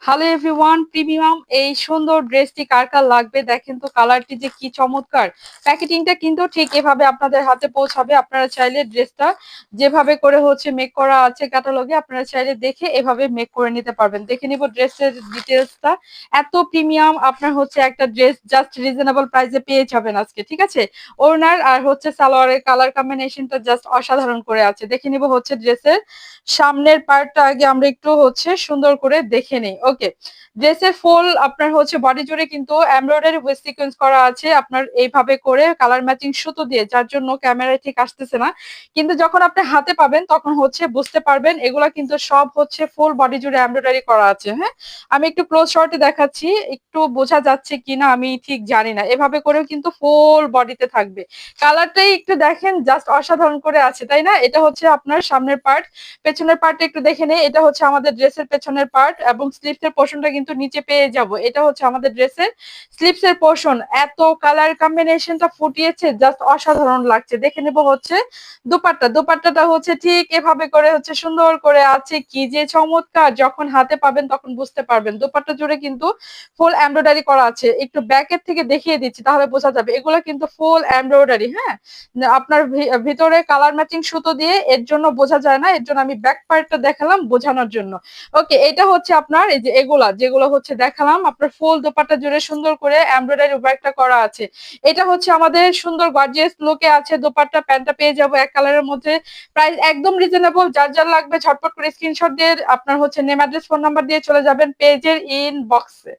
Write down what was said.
Hello everyone, premium এই সুন্দর ড্রেসটি কার কার লাগবে দেখেন তো, কালারটি যে কি চমৎকার। প্যাকেটিংটা কিন্তু ঠিক এভাবে আপনাদের হাতে পৌঁছাবে। আপনারা চাইলে ড্রেসটা যেভাবে করে মেক করা আছে ক্যাটালগে, আপনারা চাইলে দেখে এভাবে মেক করে নিতে পারবেন। দেখে নিব ড্রেসের ডিটেলসটা। এত প্রিমিয়াম আপনার একটা ড্রেস জাস্ট রিজনেবল প্রাইসে পেয়ে যাবেন আজকে, ঠিক আছে। ওড়নার আর সালোয়ারের কালার কম্বিনেশনটা জাস্ট অসাধারণ করে আছে। দেখে নিব ড্রেসের সামনের পার্টটা আগে আমরা একটু সুন্দর করে দেখে নেই। ওকে, ড্রেসের ফুল আপনার বডি জুড়ে কিন্তু এমব্রয়ডারি উইথ সিকোয়েন্স করা আছে আপনার এইভাবে করে কালার ম্যাচিং সুতো দিয়ে, যার জন্য ক্যামেরায় ঠিক আসতেছে না, কিন্তু যখন আপনি হাতে পাবেন তখন বুঝতে পারবেন। এগুলা কিন্তু সব ফুল বডি জুড়ে এমব্রয়ডারি করা আছে। হ্যাঁ, আমি একটু ক্লোজ শটে দেখাচ্ছি, একটু বোঝা যাচ্ছে কিনা আমি ঠিক জানি না। এভাবে করেও কিন্তু ফুল বডিতে থাকবে। কালারটাই একটু দেখেন, জাস্ট অসাধারণ করে আছে, তাই না? এটা আপনার সামনের পার্ট। পেছনের পার্টটা একটু দেখে নেই। এটা আমাদের ড্রেসের পেছনের পার্ট, এবং স্লিভস এর পোর্শনটা কিন্তু নিচে পেয়ে যাব। এটা আমাদের ড্রেসের স্লিভস এর পোর্শন। এত কালার কম্বিনেশনটা ফুটিয়েছে, জাস্ট অসাধারণ লাগছে। দেখে নেব দোপাট্টা। দোপাট্টাটা ঠিক এভাবে করে সুন্দর করে আছে, কি যে চমৎকার। যখন হাতে পাবেন তখন বুঝতে পারবেন। দোপাট্টা জুড়ে কিন্তু ফুল এমব্রয়ডারি করা আছে। একটু ব্যাকের থেকে দেখিয়ে দিচ্ছি, তাহলে বোঝা যাবে। এগুলো কিন্তু ফুল এমব্রয়ডারি। হ্যাঁ, আপনার ভিতরে কালার ম্যাচিং সুতো দিয়ে, এর জন্য বোঝা যায় না, এর জন্য আমি ব্যাক পার্টটা দেখালাম বোঝানোর জন্য। ওকে, এটা আপনার এই যে এগুলা যেগুলো দেখালাম, আপনার ফুল দোপাট্টা জুড়ে সুন্দর করে এমব্রয়ডারি ওয়ার্কটা করা আছে। এটা আমাদের সুন্দর গর্জিয়াস লুকে আছে। দোপাট্টা প্যান্টটা পেয়ে যাবো এক কালারের মধ্যে। প্রাইস একদম রিজনেবল। যার যার লাগবে ঝটপট করে স্ক্রিনশট দিয়ে আপনার নেম, অ্যাড্রেস, ফোন নাম্বার দিয়ে চলে যাবেন পেজের ইনবক্সে।